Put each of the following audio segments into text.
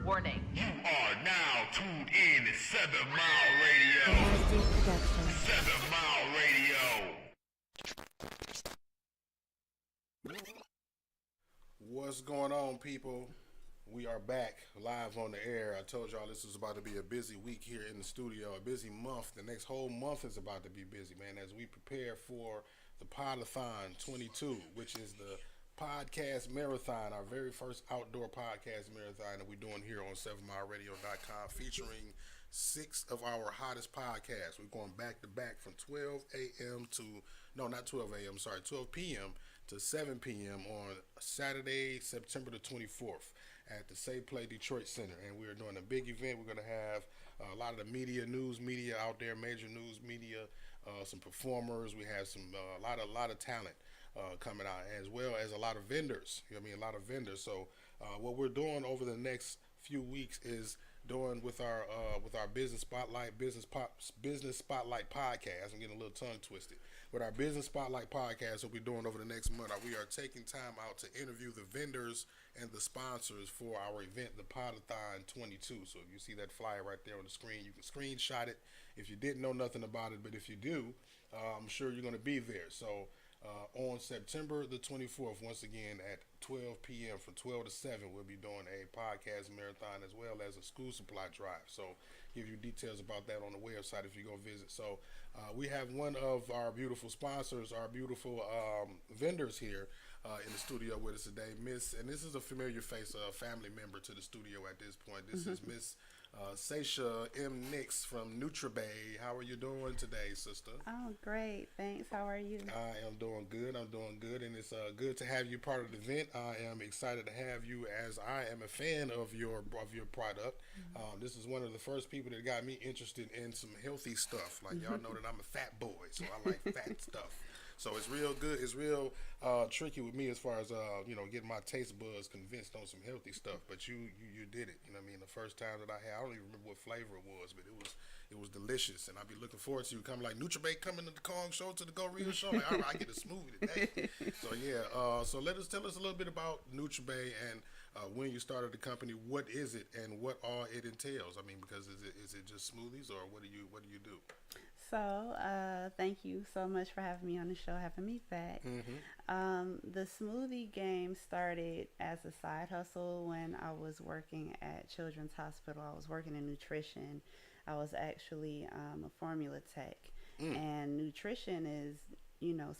Warning. You are now tuned in to 7 Mile Radio. Production. 7 Mile Radio. What's going on, people? We are back live on the air. I told y'all this was about to be a busy week here in the studio, a busy month. The next whole month is about to be busy, man, as we prepare for the Podathon 22, which is the podcast marathon, our very first outdoor podcast marathon that we're doing here on 7mileradio.com, featuring 6 of our hottest podcasts. We're going back to back from 12 a.m. to, no, not 12 a.m., sorry, 12 p.m. to 7 p.m. on Saturday, September the 24th at the Say Play Detroit Center. And we're doing a big event. We're going to have a lot of the media, news media out there, major news media, some performers. We have some a lot of talent coming out, as well as a lot of vendors. You know what I mean? A lot of vendors. So what we're doing over the next few weeks is doing with our business spotlight podcast. I'm getting a little tongue twisted. With our business spotlight podcast, what we're doing over the next month, we are taking time out to interview the vendors and the sponsors for our event, the Podathon 22. So if you see that flyer right there on the screen, you can screenshot it if you didn't know nothing about it. But if you do, I'm sure you're going to be there. So on September the 24th, once again at 12 p.m. from 12 to 7, we'll be doing a podcast marathon as well as a school supply drive. So give you details about that on the website if you go visit. So we have one of our beautiful sponsors, our beautiful vendors here in the studio with us today, Miss, and this is a familiar face, a family member to the studio at this point. This is Miss Saesha from Nutribae. How are you doing today, sister? Oh, great. Thanks. How are you? I am doing good. And it's good to have you part of the event. I am excited to have you, as I am a fan of your product. This is one of the first people that got me interested in some healthy stuff. Like, y'all know that I'm a fat boy, so I like fat stuff. So it's real good. It's real tricky with me as far as getting my taste buds convinced on some healthy stuff. But you did it. You know what I mean? The first time that I had, I don't even remember what flavor it was, but it was delicious. And I'll be looking forward to you coming, like Nutribae coming to the Kong show, to the Go Reader show. Like, all right, I get a smoothie today. So yeah. So tell us a little bit about Nutribae and when you started the company. What is it and what all it entails? I mean, because is it just smoothies, or what do you do? So, thank you so much for having me on the show, having me back. The smoothie game started as a side hustle when I was working at Children's Hospital. I was working in nutrition. I was actually a formula tech. And nutrition is,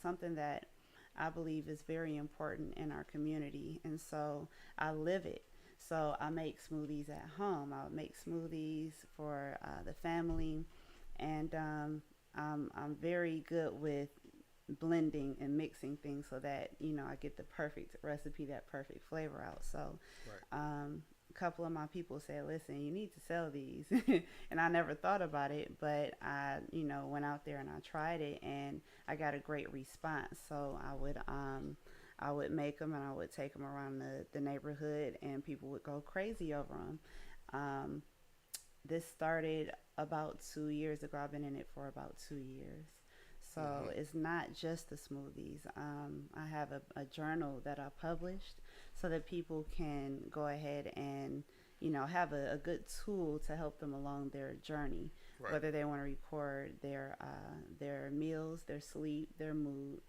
something that I believe is very important in our community. And so I live it. So I make smoothies at home. I make smoothies for the family. And I'm very good with blending and mixing things so that, I get the perfect recipe, that perfect flavor out. So a couple of my people said, listen, you need to sell these. And I never thought about it, but I, went out there and I tried it and I got a great response. So I would make them and I would take them around the neighborhood and people would go crazy over them. This started about 2 years ago. I've been in it for about 2 years. So it's not just the smoothies. I have a journal that I published so that people can go ahead and, have a good tool to help them along their journey, whether they want to record their meals, their sleep, their mood,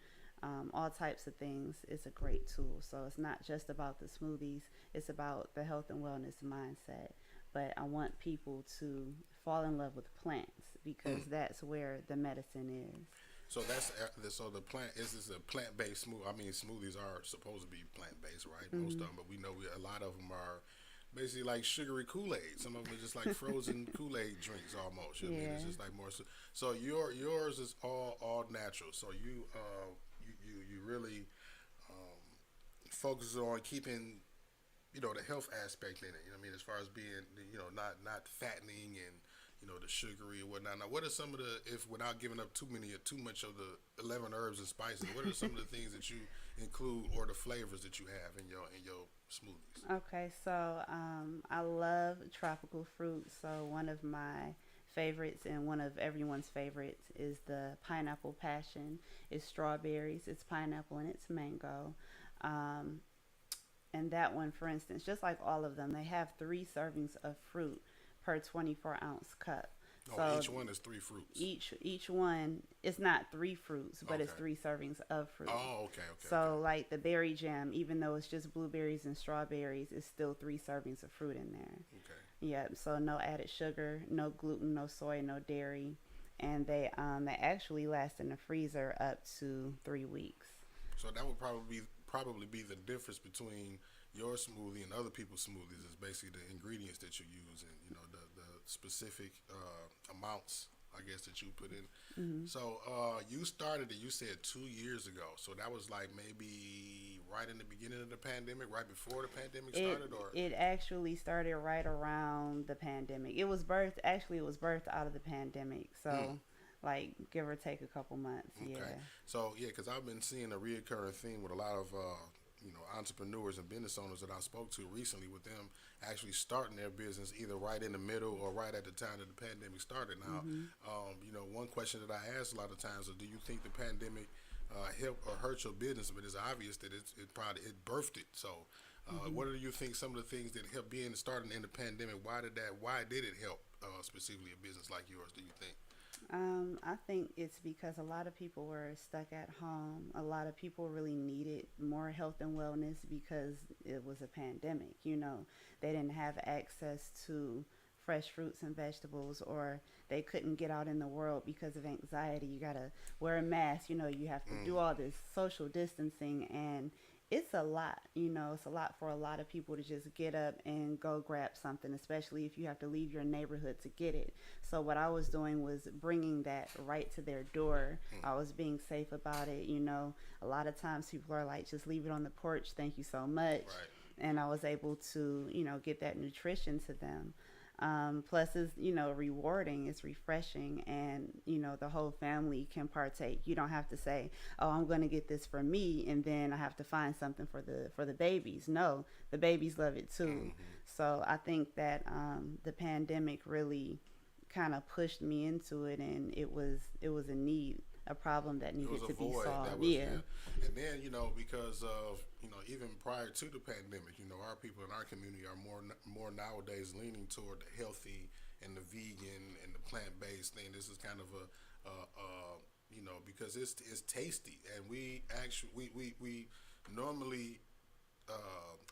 all types of things. It's a great tool. So it's not just about the smoothies. It's about the health and wellness mindset. But I want people to fall in love with plants because that's where the medicine is. So the plant is a plant-based smoothie. I mean, smoothies are supposed to be plant-based, right? Most of them, but we know a lot of them are basically like sugary Kool-Aid. Some of them are just like frozen Kool-Aid drinks almost. You know what I mean? It's just like more. So yours is all natural. So you really focus on keeping the health aspect in it. You know what I mean? As far as being not fattening and the sugary and whatnot. Now, what are some of without giving up too much of the 11 herbs and spices, what are some of the things that you include or the flavors that you have in your smoothies? Okay, so I love tropical fruits. So one of my favorites and one of everyone's favorites is the pineapple passion. It's strawberries, it's pineapple, and it's mango. And that one, for instance, just like all of them, they have 3 servings of fruit per 24-ounce cup. Oh, So each one is 3 fruits. each one, it's not 3 fruits, but it's Okay. 3 servings of fruit. Oh, okay, okay. So Okay. like the berry jam, even though it's just blueberries and strawberries, it's still 3 servings of fruit in there. Okay. Yeah, so no added sugar, no gluten, no soy, no dairy, and they actually last in the freezer up to 3 weeks. So that would probably be the difference between your smoothie and other people's smoothies is basically the ingredients that you use and the specific amounts I guess that you put in. So you started it. You said 2 years ago. So that was like maybe right in the beginning of the pandemic, right before the pandemic started, or It actually started right around the pandemic. It was birthed out of the pandemic. So like give or take a couple months. okay. Yeah. So yeah, because I've been seeing a reoccurring theme with a lot of entrepreneurs and business owners that I spoke to recently, with them actually starting their business either right in the middle or right at the time that the pandemic started. Now, one question that I ask a lot of times is, do you think the pandemic helped or hurt your business? But it's obvious that it birthed it. So, what do you think some of the things that helped being starting in the pandemic? Why did it help specifically a business like yours? Do you think? I think it's because a lot of people were stuck at home. A lot of people really needed more health and wellness because it was a pandemic. They didn't have access to fresh fruits and vegetables, or they couldn't get out in the world because of anxiety. You got to wear a mask, you have to do all this social distancing, and it's a lot. It's a lot for a lot of people to just get up and go grab something, especially if you have to leave your neighborhood to get it. So what I was doing was bringing that right to their door. I was being safe about it. A lot of times people are like, just leave it on the porch. Thank you so much. Right. And I was able to, get that nutrition to them. Plus, it's rewarding, it's refreshing, and the whole family can partake. You don't have to say, "Oh, I'm going to get this for me," and then I have to find something for the babies. No, the babies love it too. So I think that the pandemic really kind of pushed me into it, and it was a need, a problem that needed to be solved. Yeah. And then because of even prior to the pandemic, our people in our community are more nowadays leaning toward the healthy and the vegan and the plant-based thing. This is kind of because it's tasty, and we normally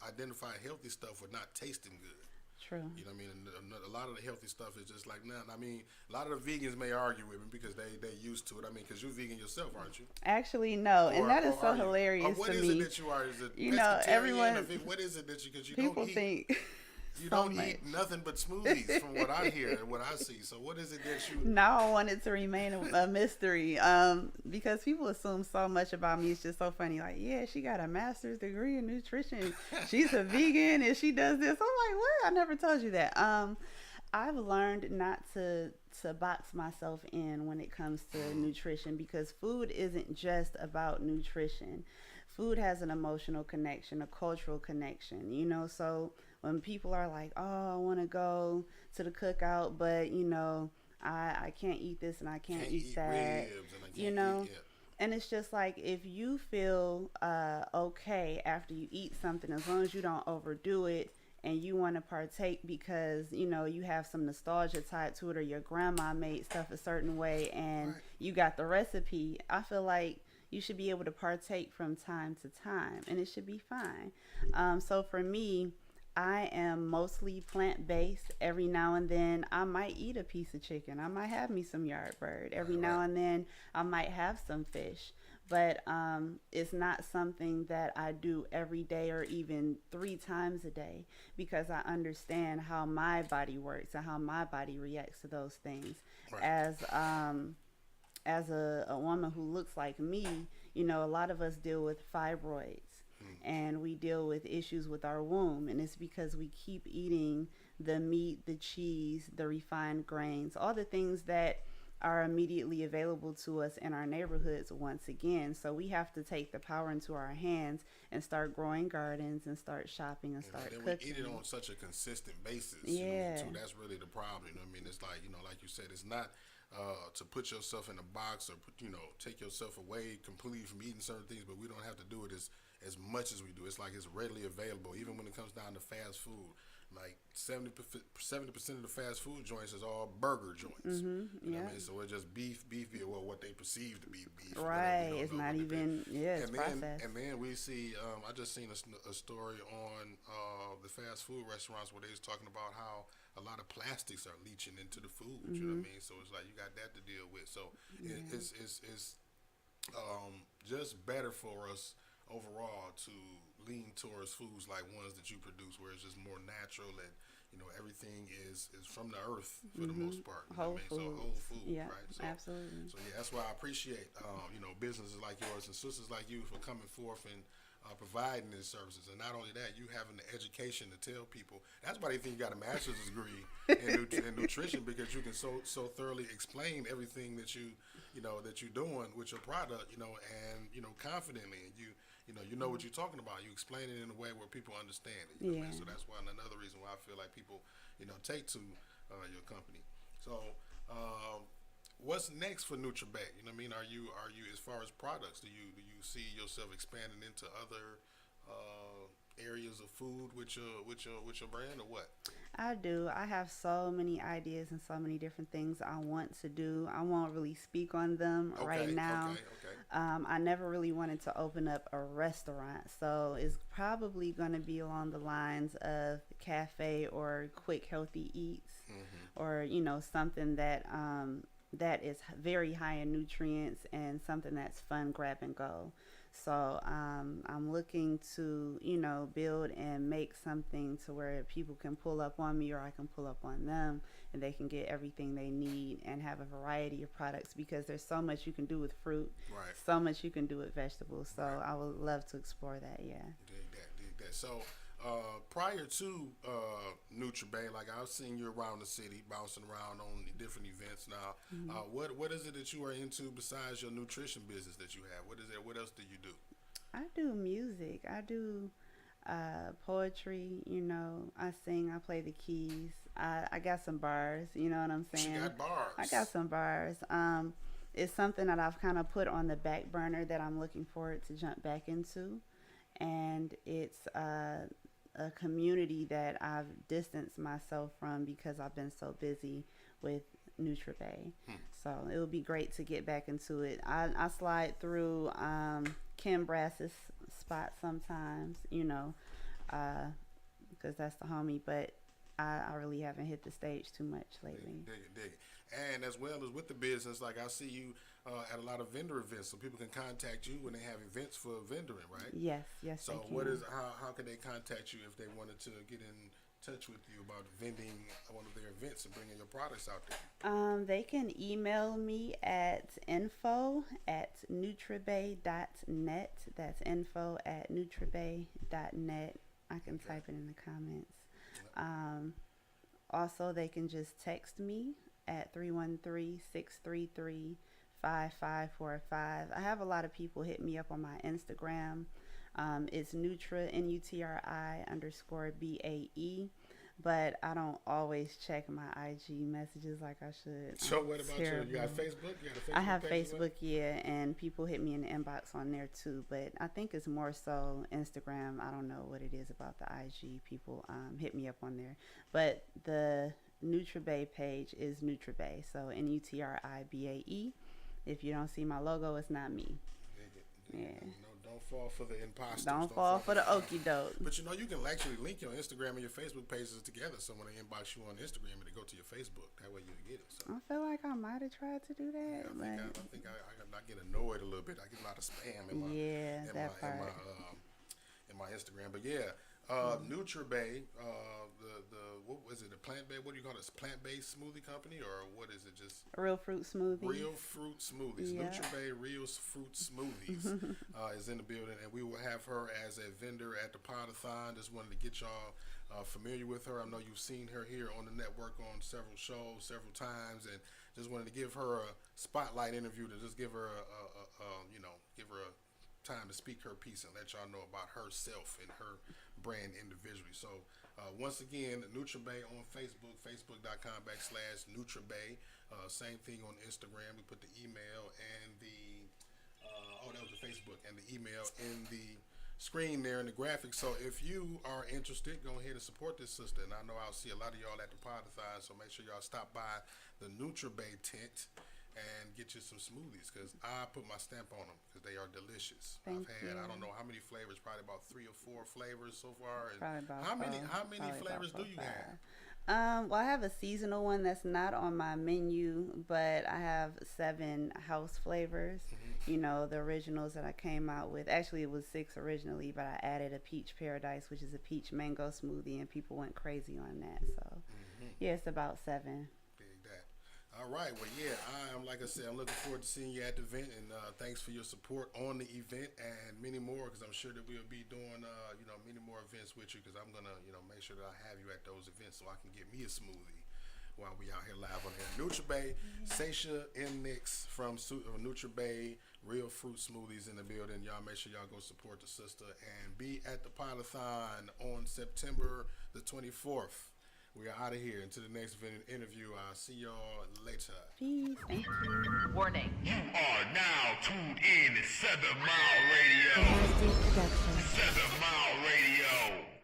identify healthy stuff with not tasting good. True. You know what I mean? And a lot of the healthy stuff is just like, nah. I mean, a lot of the vegans may argue with me because they used to it. I mean, because you're vegan yourself, aren't you? Actually, no. And that is so hilarious to me. What is it that you are? Is it everyone. What is it that you? Because you people don't eat. think. You so don't much. eat nothing but smoothies, from what I hear and what I see. So what is it that you? Now I want it to remain a mystery, because people assume so much about me. It's just so funny. Like, yeah, she got a master's degree in nutrition. She's a vegan and she does this. I'm like, what? I never told you that. I've learned not to box myself in when it comes to nutrition, because food isn't just about nutrition. Food has an emotional connection, a cultural connection, so when people are like, oh, I want to go to the cookout, but, I can't eat this and I can't eat that, ribs and I can't eat, and it's just like, if you feel okay after you eat something, as long as you don't overdo it, and you want to partake because, you have some nostalgia tied to it, or your grandma made stuff a certain way and you got the recipe, I feel like you should be able to partake from time to time, and it should be fine. So for me, I am mostly plant-based. Every now and then, I might eat a piece of chicken. I might have me some Yardbird. Every now and then, I might have some fish. But it's not something that I do every day or even 3 times a day, because I understand how my body works and how my body reacts to those things. Right. As a woman who looks like me, a lot of us deal with fibroids. And we deal with issues with our womb, and it's because we keep eating the meat, the cheese, the refined grains, all the things that are immediately available to us in our neighborhoods once again. So we have to take the power into our hands and start growing gardens and start shopping and start cooking. We eat it on such a consistent basis. Yeah. Too. That's really the problem. It's like, like you said, it's not to put yourself in a box or take yourself away completely from eating certain things, but we don't have to do it as much as we do. It's like it's readily available, even when it comes down to fast food. Like 70% of the fast food joints is all burger joints. You know what I mean? So it's just beef, well, what they perceive to be beef. Right. It's not even, it's processed. And then we see, I just seen a story on the fast food restaurants where they was talking about how a lot of plastics are leaching into the food. You know what I mean? So it's like you got that to deal with. So it's just better for us overall to lean towards foods like ones that you produce, where it's just more natural and everything is from the earth for the most part. Whole food. So whole food, yeah, right? So, absolutely. So yeah, that's why I appreciate businesses like yours and sisters like you for coming forth and providing these services. And not only that, you having the education to tell people. That's why they think you got a master's degree in nutrition, because you can so thoroughly explain everything that that you're doing with your product, and confidently, and you know what you're talking about. You explain it in a way where people understand it. You know what I mean? So that's why another reason why I feel like people, take to your company. So, what's next for Nutribae? You know what I mean? Are you as far as products? Do you see yourself expanding into other areas of food with your brand, or what? I do. I have so many ideas and so many different things I want to do. I won't really speak on them right now. Okay. I never really wanted to open up a restaurant, so it's probably going to be along the lines of cafe or quick healthy eats, or something that that is very high in nutrients and something that's fun, grab and go. So I'm looking to, build and make something to where people can pull up on me, or I can pull up on them, and they can get everything they need and have a variety of products, because there's so much you can do with fruit, right? So much you can do with vegetables. So I would love to explore that. Yeah. Dig that. So prior to Nutribae, like I've seen you around the city, bouncing around on different events. Now, what is it that you are into besides your nutrition business that you have? What is it? What else do you do? I do music. I do poetry. I sing. I play the keys. I got some bars. You know what I'm saying? She got bars. I got some bars. It's something that I've kind of put on the back burner that I'm looking forward to jump back into, and it's a community that I've distanced myself from because I've been so busy with Nutribae. So it would be great to get back into it. I slide through Kim Brass's spot sometimes, because that's the homie, but I really haven't hit the stage too much lately. Dig it. And as well as with the business, like I see you at a lot of vendor events, so people can contact you when they have events for vendoring, right? Yes. So they can. how can they contact you if they wanted to get in touch with you about vending one of their events and bringing your products out there? They can email me at info@nutribae.net. That's info@nutribae.net. I can type it in the comments. Also, they can just text me at 313-633-5545. I have a lot of people hit me up on my Instagram. It's _BAE, but I don't always check my IG messages like I should. So what about you? You got Facebook? I have Facebook, and people hit me in the inbox on there too, but I think it's more so Instagram. I don't know what it is about the IG. People hit me up on there, but the Nutribae page is Nutribae, so NUTRIBAE. If you don't see my logo, it's not me. Yeah. Don't fall for the imposters. Don't fall for the okie doke. But you can actually link your Instagram and your Facebook pages together. So when they inbox you on Instagram, they go to your Facebook. That way you get it. So I feel like I might have tried to do that. I think I get annoyed a little bit. I get a lot of spam in my Instagram. But yeah, Nutribae, what was it? A plant-based? What do you call it? Plant-based smoothie company, or what is it? Just real fruit smoothies. Real fruit smoothies. Yeah. Nutribae Real Fruit Smoothies is in the building, and we will have her as a vendor at the Podathon. Just wanted to get y'all familiar with her. I know you've seen her here on the network on several shows, several times, and just wanted to give her a spotlight interview to just give her give her a time to speak her piece and let y'all know about herself and her brand individually. So once again, Nutribae on Facebook, facebook.com/Nutribae. Same thing on Instagram. We put the email and the that was the Facebook, and the email in the screen there in the graphics. So if you are interested, go ahead and support this sister. And I know I'll see a lot of y'all at the Podathon, so make sure y'all stop by the Nutribae tent and get you some smoothies, because I put my stamp on them because they are delicious. Thank I've had, you. I don't know how many flavors, probably about 3 or 4 flavors so far. And Probably about how many probably flavors about do you 4 or 5. have? Well, I have a seasonal one that's not on my menu, but I have 7 house flavors. You know, the originals that I came out with. Actually, it was 6 originally, but I added a peach paradise, which is a peach mango smoothie, and people went crazy on that. So, yeah, it's about 7. Dig that. All right. Well, yeah, like I said, I'm looking forward to seeing you at the event, and thanks for your support on the event and many more, because I'm sure that we'll be doing, many more events with you, because I'm going to, make sure that I have you at those events so I can get me a smoothie while we out here live on here. Nutribae, Saesha M. Nix from Nutribae, Real Fruit Smoothies in the building. Y'all make sure y'all go support the sister and be at the Podathon on September the 24th. We are out of here. Until the next interview, I'll see y'all later. Peace. Thank you. Warning. You are now tuned in to 7 Mile Radio. 7 Mile Radio.